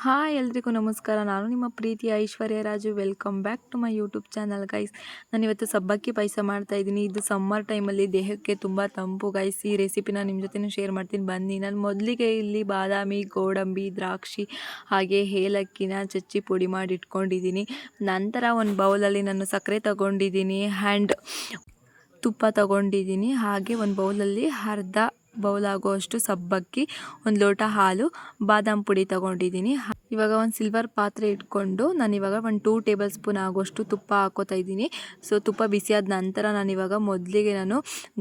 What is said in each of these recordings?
Hi ಎಲ್ರಿಗೂ ನಮಸ್ಕಾರ. ನಾನು ನಿಮ್ಮ ಪ್ರೀತಿಯ Aishwarya Raju. Welcome back to my YouTube channel guys. ನಾನಿವತ್ತು ಸಬ್ಬಕ್ಕಿ ಪಾಯಸ ಮಾಡ್ತಾಯಿದ್ದೀನಿ. ಇದು ಸಮ್ಮರ್ ಟೈಮಲ್ಲಿ ದೇಹಕ್ಕೆ ತುಂಬ ತಂಪು ಗೈಸ್. ಈ ರೆಸಿಪಿನ ನಿಮ್ಮ ಜೊತೆ ಶೇರ್ ಮಾಡ್ತೀನಿ ಬನ್ನಿ. ನಾನು ಮೊದಲಿಗೆ ಇಲ್ಲಿ ಬಾದಾಮಿ, ಗೋಡಂಬಿ, ದ್ರಾಕ್ಷಿ ಹಾಗೆ ಏಲಕ್ಕಿನ ಚಚ್ಚಿ ಪುಡಿ ಮಾಡಿ ಇಟ್ಕೊಂಡಿದ್ದೀನಿ. ನಂತರ ಒಂದು ಬೌಲಲ್ಲಿ ನಾನು ಸಕ್ಕರೆ ತಗೊಂಡಿದ್ದೀನಿ ಆ್ಯಂಡ್ ತುಪ್ಪ ತಗೊಂಡಿದ್ದೀನಿ. ಹಾಗೆ ಒಂದು ಬೌಲಲ್ಲಿ ಅರ್ಧ ಬೌಲ್ ಆಗುವಷ್ಟು ಸಬ್ಬಕ್ಕಿ, ಒಂದು ಲೋಟ ಹಾಲು, ಬಾದಾಮ್ ಪುಡಿ ತಗೊಂಡಿದ್ದೀನಿ. ಇವಾಗ ಒಂದು ಸಿಲ್ವರ್ ಪಾತ್ರೆ ಇಟ್ಕೊಂಡು ನಾನಿವಾಗ ಒಂದು 2 ಟೇಬಲ್ ಸ್ಪೂನ್ ಆಗುವಷ್ಟು ತುಪ್ಪ ಹಾಕೋತಾ ಇದ್ದೀನಿ. ಸೊ ತುಪ್ಪ ಬಿಸಿಯಾದ ನಂತರ ನಾನಿವಾಗ ಮೊದಲಿಗೆ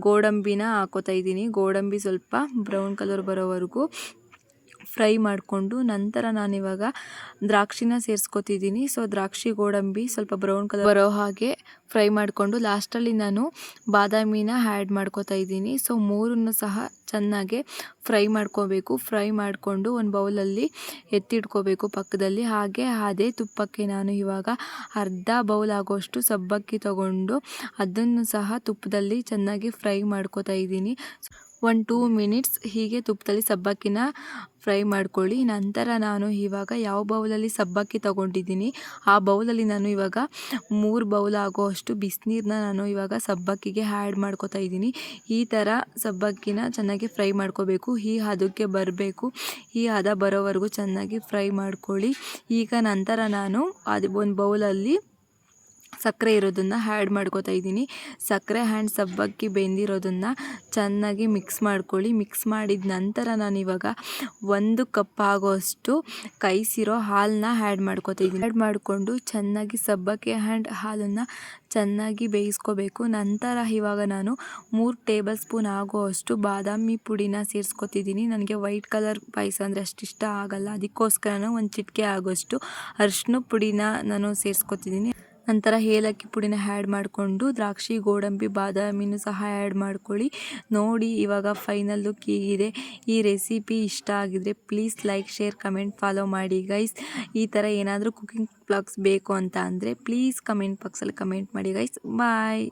ಗೋಡಂಬಿನ ಹಾಕೋತಾ ಇದ್ದೀನಿ. ಗೋಡಂಬಿ ಸ್ವಲ್ಪ ಬ್ರೌನ್ ಕಲರ್ ಬರೋವರೆಗೂ ಫ್ರೈ ಮಾಡಿಕೊಂಡು ನಂತರ ನಾನಿವಾಗ ದ್ರಾಕ್ಷಿನ ಸೇರಿಸ್ಕೊತಿದ್ದೀನಿ. ಸೊ ದ್ರಾಕ್ಷಿ, ಗೋಡಂಬಿ ಸ್ವಲ್ಪ ಬ್ರೌನ್ ಕಲರ್ ಬರೋ ಹಾಗೆ ಫ್ರೈ ಮಾಡಿಕೊಂಡು ಲಾಸ್ಟಲ್ಲಿ ನಾನು ಬಾದಾಮಿನ ಆ್ಯಡ್ ಮಾಡ್ಕೋತಾ ಇದ್ದೀನಿ. ಸೊ ಮೂರನ್ನು ಸಹ ಚೆನ್ನಾಗಿ ಫ್ರೈ ಮಾಡ್ಕೋಬೇಕು. ಫ್ರೈ ಮಾಡಿಕೊಂಡು ಒಂದು ಬೌಲಲ್ಲಿ ಎತ್ತಿಟ್ಕೋಬೇಕು ಪಕ್ಕದಲ್ಲಿ. ಹಾಗೆ ಅದೇ ತುಪ್ಪಕ್ಕೆ ನಾನು ಇವಾಗ ಅರ್ಧ ಬೌಲ್ ಆಗೋಷ್ಟು ಸಬ್ಬಕ್ಕಿ ತಗೊಂಡು ಅದನ್ನು ಸಹ ತುಪ್ಪದಲ್ಲಿ ಚೆನ್ನಾಗಿ ಫ್ರೈ ಮಾಡ್ಕೋತಾ ಇದ್ದೀನಿ. 1-2 ಮಿನಿಟ್ಸ್ ಹೀಗೆ ತುಪ್ಪದಲ್ಲಿ ಸಬ್ಬಕ್ಕಿನ ಫ್ರೈ ಮಾಡ್ಕೊಳ್ಳಿ. ನಂತರ ನಾನು ಇವಾಗ ಯಾವ ಬೌಲಲ್ಲಿ ಸಬ್ಬಕ್ಕಿ ತಗೊಂಡಿದ್ದೀನಿ ಆ ಬೌಲಲ್ಲಿ ನಾನು ಇವಾಗ 3 ಬೌಲ್ ಆಗೋಷ್ಟು ಬಿಸಿನೀರನ್ನ ನಾನು ಇವಾಗ ಸಬ್ಬಕ್ಕಿಗೆ ಆ್ಯಡ್ ಮಾಡ್ಕೋತಾ ಇದ್ದೀನಿ. ಈ ಥರ ಸಬ್ಬಕ್ಕಿನ ಚೆನ್ನಾಗಿ ಫ್ರೈ ಮಾಡ್ಕೋಬೇಕು. ಈ ಹದಕ್ಕೆ ಬರಬೇಕು. ಈ ಹದ ಬರೋವರೆಗೂ ಚೆನ್ನಾಗಿ ಫ್ರೈ ಮಾಡ್ಕೊಳ್ಳಿ. ಈಗ ನಂತರ ನಾನು ಅದು ಒಂದು ಬೌಲಲ್ಲಿ ಸಕ್ಕರೆ ಇರೋದನ್ನು ಆ್ಯಡ್ ಮಾಡ್ಕೋತಾ ಇದ್ದೀನಿ. ಸಕ್ಕರೆ ಆ್ಯಂಡ್ ಸಬ್ಬಕ್ಕಿ ಬೆಂದಿರೋದನ್ನು ಚೆನ್ನಾಗಿ ಮಿಕ್ಸ್ ಮಾಡ್ಕೊಳ್ಳಿ. ಮಿಕ್ಸ್ ಮಾಡಿದ ನಂತರ ನಾನಿವಾಗ 1 ಕಪ್ ಆಗೋಷ್ಟು ಕಾಯಿಸಿರೋ ಹಾಲನ್ನ ಆ್ಯಡ್ ಮಾಡ್ಕೋತಾ ಇದ್ದೀನಿ. ಆ್ಯಡ್ ಮಾಡಿಕೊಂಡು ಚೆನ್ನಾಗಿ ಸಬ್ಬಕ್ಕಿ ಆ್ಯಂಡ್ ಹಾಲನ್ನು ಚೆನ್ನಾಗಿ ಬೇಯಿಸ್ಕೋಬೇಕು. ನಂತರ ಇವಾಗ ನಾನು 3 ಟೇಬಲ್ ಸ್ಪೂನ್ ಆಗೋಷ್ಟು ಬಾದಾಮಿ ಪುಡಿನ ಸೇರಿಸ್ಕೊತಿದ್ದೀನಿ. ನನಗೆ ವೈಟ್ ಕಲರ್ ಪಾಯಸ ಅಂದರೆ ಅಷ್ಟು ಇಷ್ಟ ಆಗಲ್ಲ, ಅದಕ್ಕೋಸ್ಕರ ಒಂದು ಚಿಟಿಕೆ ಆಗೋಷ್ಟು ಅರಿಶಿನ ಪುಡಿನ ನಾನು ಸೇರಿಸ್ಕೊತಿದ್ದೀನಿ. ನಂತರ ಏಲಕ್ಕಿ ಪುಡಿನ ಆ್ಯಡ್ ಮಾಡಿಕೊಂಡು ದ್ರಾಕ್ಷಿ, ಗೋಡಂಬಿ, ಬಾದಾಮಿನೂ ಸಹ ಆ್ಯಡ್ ಮಾಡ್ಕೊಳ್ಳಿ. ನೋಡಿ ಇವಾಗ ಫೈನಲ್ ಲುಕ್ ಹೀಗಿದೆ. ಈ ರೆಸಿಪಿ ಇಷ್ಟ ಆಗಿದ್ರೆ please like, share, comment, follow ಮಾಡಿ ಗೈಸ್. ಈ ಥರ ಏನಾದರೂ ಕುಕಿಂಗ್ ವ್ಲಾಗ್ಸ್ ಬೇಕು ಅಂತ ಅಂದರೆ ಪ್ಲೀಸ್ ಕಮೆಂಟ್ ಬಾಕ್ಸಲ್ಲಿ ಕಮೆಂಟ್ ಮಾಡಿ ಗೈಸ್. ಬಾಯ್.